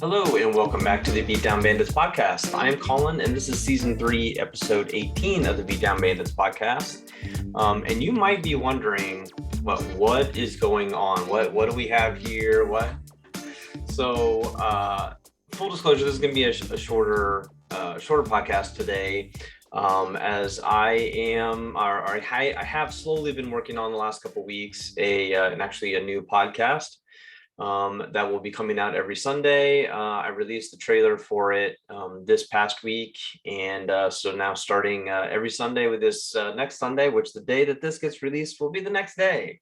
Hello and welcome back to the Beatdown Bandits podcast. I am Colin and this is season 3, episode 18 of the Beatdown Bandits podcast. And you might be wondering, what is going on? What do we have here? So, full disclosure, this is going to be a shorter podcast today. As I have slowly been working on the last couple of weeks and actually a new podcast that will be coming out every Sunday. I released the trailer for it this past week, and so now starting every Sunday with this next Sunday, which the day that this gets released will be the next day.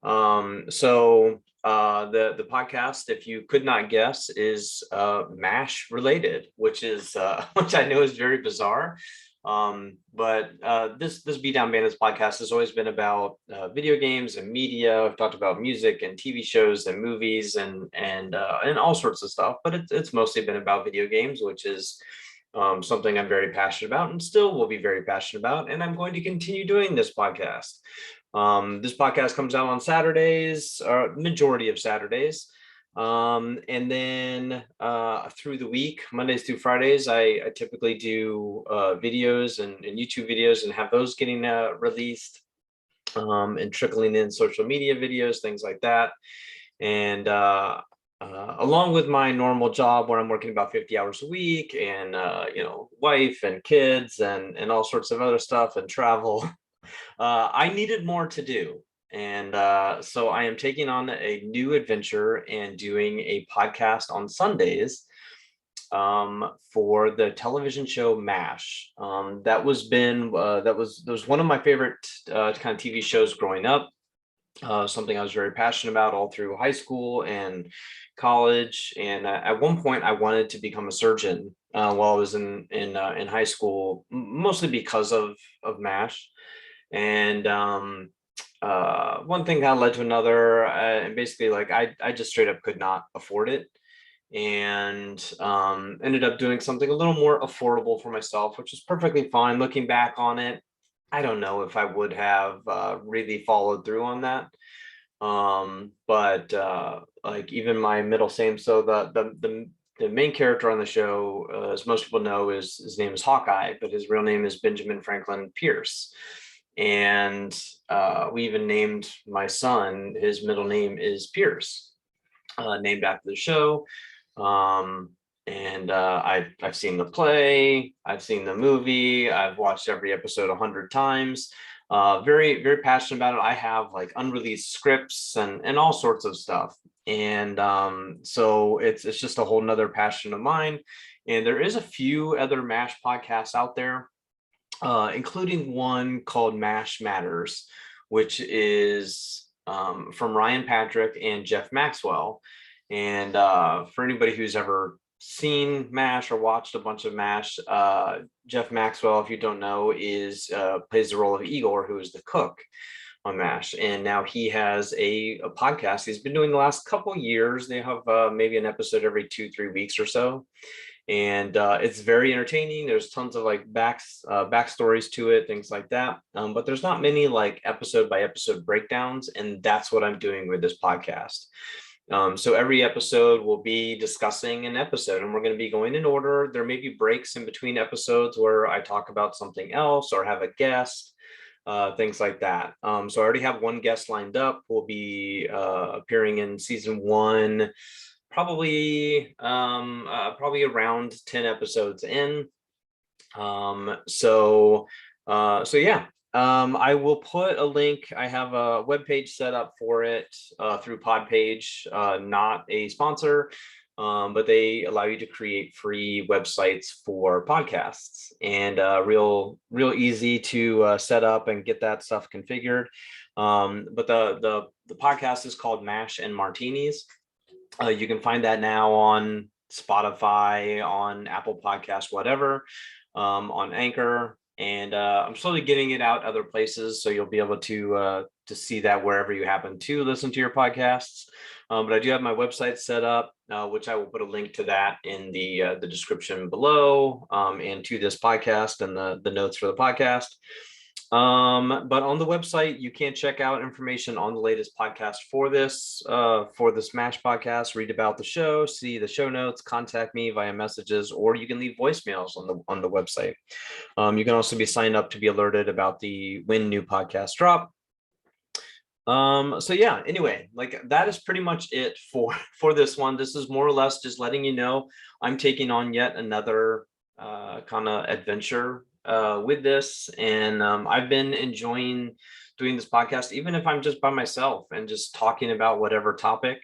The podcast, if you could not guess, is MASH related, which I know is very bizarre. But this Beatdown Bandits podcast has always been about video games and media. I've talked about music and TV shows and movies and all sorts of stuff, but it's mostly been about video games, which is something I'm very passionate about and still will be very passionate about. And I'm going to continue doing this podcast. This podcast comes out on Saturdays, or majority of Saturdays. And then through the week, Mondays through Fridays, I typically do videos and YouTube videos and have those getting released and trickling in social media videos, things like that. And along with my normal job where I'm working about 50 hours a week and, wife and kids and all sorts of other stuff and travel, I needed more to do. And so I am taking on a new adventure and doing a podcast on Sundays for the television show MASH. That was one of my favorite kind of TV shows growing up. Something I was very passionate about all through high school and college. And at one point, I wanted to become a surgeon while I was in high school, mostly because of MASH. And one thing kind of led to another, and basically I just straight up could not afford it, and ended up doing something a little more affordable for myself, which is perfectly fine. Looking back on it, I don't know if I would have really followed through on that, but even my middle name, so the main character on the show, as most people know, his name is Hawkeye, but his real name is Benjamin Franklin Pierce. And we even named my son, his middle name is Pierce, named after the show. I've seen the play, I've seen the movie, I've watched every episode 100 times. Very, very passionate about it. I have unreleased scripts and all sorts of stuff. And so it's just a whole nother passion of mine. And there is a few other MASH podcasts out there, including one called MASH Matters, which is from Ryan Patrick and Jeff Maxwell. And for anybody who's ever seen MASH or watched a bunch of MASH, Jeff Maxwell, if you don't know, plays the role of Igor, who is the cook on MASH. And now he has a podcast he's been doing the last couple years. They have maybe an episode every 2-3 weeks or so. And it's very entertaining. There's tons of backstories to it, things like that. But there's not many episode by episode breakdowns, and that's what I'm doing with this podcast. So every episode will be discussing an episode, and we're going to be going in order. There may be breaks in between episodes where I talk about something else or have a guest, things like that. So I already have one guest lined up who will be appearing in season 1. Probably around 10 episodes in. So yeah. I will put a link. I have a webpage set up for it through Podpage, not a sponsor, but they allow you to create free websites for podcasts, and real easy to set up and get that stuff configured. But the podcast is called MASH and Martinis. You can find that now on Spotify, on Apple Podcasts, whatever, on Anchor, and I'm slowly getting it out other places, so you'll be able to see that wherever you happen to listen to your podcasts. But I do have my website set up, which I will put a link to that in the description below, and to this podcast and the notes for the podcast. But on the website, you can check out information on the latest podcast for this Smash podcast, read about the show, see the show notes, contact me via messages, or you can leave voicemails on the website. You can also be signed up to be alerted about when new podcasts drop. So yeah, anyway, like that is pretty much it for this one. This is more or less just letting you know I'm taking on yet another kind of adventure with this, and I've been enjoying doing this podcast, even if I'm just by myself and just talking about whatever topic.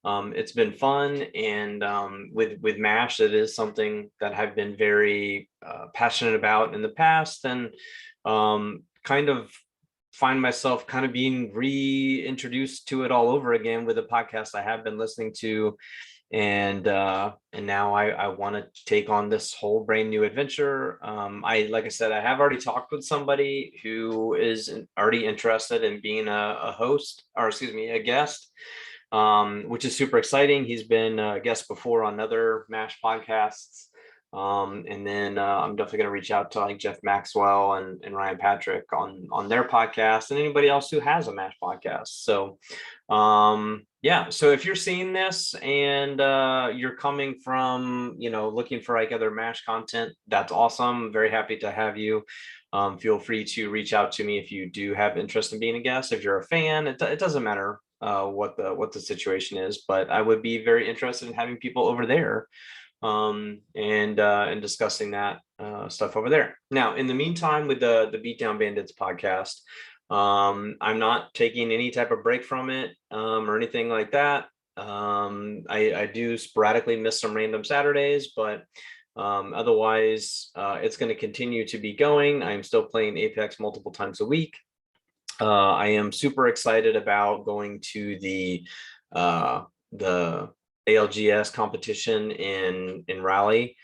It's been fun, and with MASH, it is something that I've been very passionate about in the past, and kind of find myself kind of being reintroduced to it all over again with a podcast I have been listening to, and now I want to take on this whole brand new adventure. Like I said, I have already talked with somebody who is already interested in being a host, or excuse me, a guest, which is super exciting. He's been a guest before on other MASH podcasts. And then I'm definitely going to reach out to like Jeff Maxwell and Ryan Patrick on their podcast, and anybody else who has a MASH podcast. So yeah, so if you're seeing this and you're coming from, looking for like other MASH content, that's awesome. I'm very happy to have you. Feel free to reach out to me if you do have interest in being a guest. If you're a fan, it doesn't matter what the situation is, but I would be very interested in having people over there and discussing that stuff over there. Now, in the meantime, with the Beatdown Bandits podcast, I'm not taking any type of break from it or anything like that. I do sporadically miss some random Saturdays, but otherwise, it's going to continue to be going. I'm still playing Apex multiple times a week. I am super excited about going to the ALGS competition in Raleigh,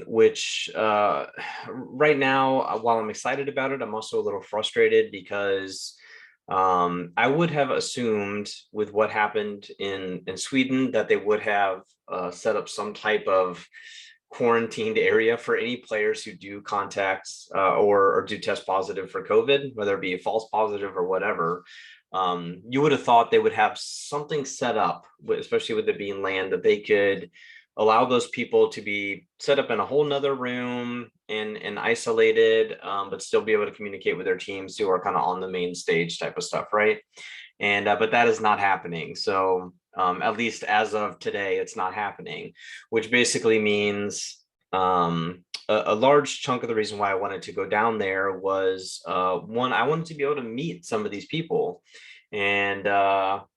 which right now, while I'm excited about it, I'm also a little frustrated because I would have assumed with what happened in Sweden that they would have set up some type of quarantined area for any players who do contacts or do test positive for COVID, whether it be a false positive or whatever. You would have thought they would have something set up, especially with it being land, that they could allow those people to be set up in a whole nother room and isolated, but still be able to communicate with their teams who are kind of on the main stage type of stuff, right? And but that is not happening. So at least as of today, it's not happening, which basically means a large chunk of the reason why I wanted to go down there was one, I wanted to be able to meet some of these people, and not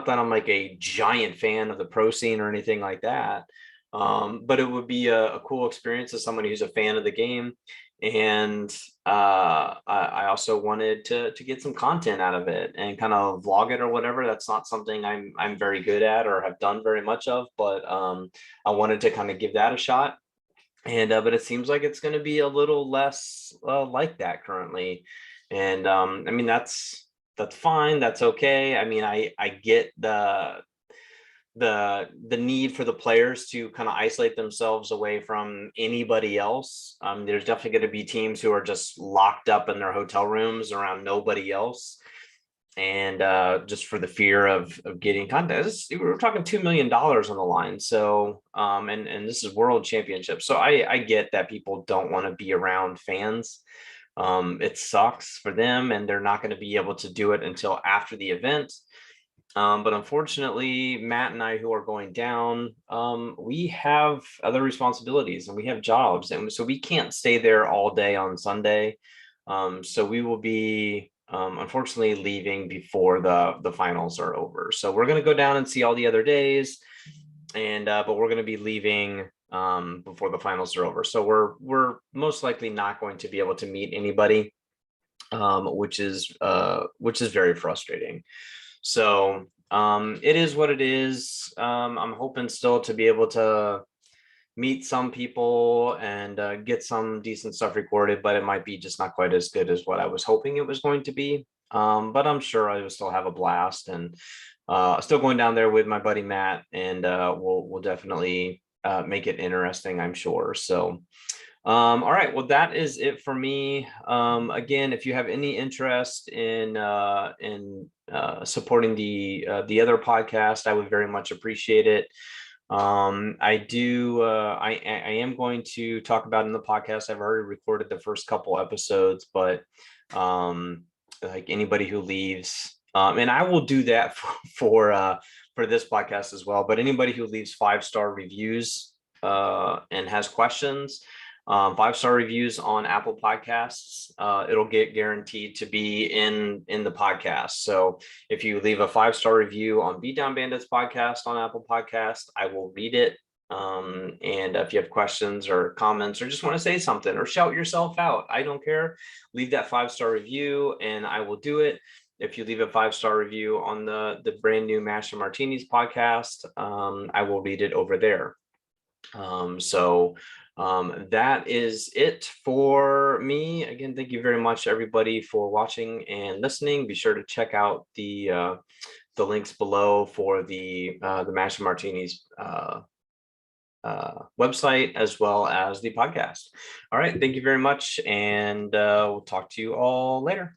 that I'm like a giant fan of the pro scene or anything like that, but it would be a cool experience as somebody who's a fan of the game. And I also wanted to get some content out of it and kind of vlog it or whatever. That's not something I'm very good at or have done very much of, but I wanted to kind of give that a shot. And but it seems like it's going to be a little less like that currently. And I mean, that's fine. That's okay. I mean, I get the need for the players to kind of isolate themselves away from anybody else. There's definitely going to be teams who are just locked up in their hotel rooms around nobody else, and just for the fear of getting contact. We're talking $2 million on the line. So and this is world championship. So I get that people don't want to be around fans. It sucks for them, and they're not going to be able to do it until after the event. But unfortunately, Matt and I, who are going down, we have other responsibilities and we have jobs, and so we can't stay there all day on Sunday. So we will be unfortunately leaving before the finals are over. So we're going to go down and see all the other days, and but we're going to be leaving before the finals are over. So we're most likely not going to be able to meet anybody, which is very frustrating. So it is what it is. I'm hoping still to be able to meet some people and get some decent stuff recorded, but it might be just not quite as good as what I was hoping it was going to be. But I'm sure I will still have a blast, and still going down there with my buddy Matt, and we'll definitely make it interesting, I'm sure. So All right, well, that is it for me. Again, if you have any interest in supporting the other podcast, I would very much appreciate it. I do. I am going to talk about in the podcast. I've already recorded the first couple episodes, but like anybody who leaves, and I will do that for this podcast as well. But anybody who leaves 5-star reviews and has questions, 5-star reviews on Apple Podcasts, it'll get guaranteed to be in the podcast. So if you leave a 5-star review on Beat Down Bandits podcast on Apple Podcast, I will read it. And if you have questions or comments or just want to say something or shout yourself out, I don't care. Leave that 5-star review and I will do it. If you leave a 5-star review on the brand new Mash and Martinis podcast, I will read it over there. That is it for me. Again, thank you very much, everybody, for watching and listening. Be sure to check out the links below for the Mash and Martinis website as well as the podcast. All right, thank you very much, and we'll talk to you all later.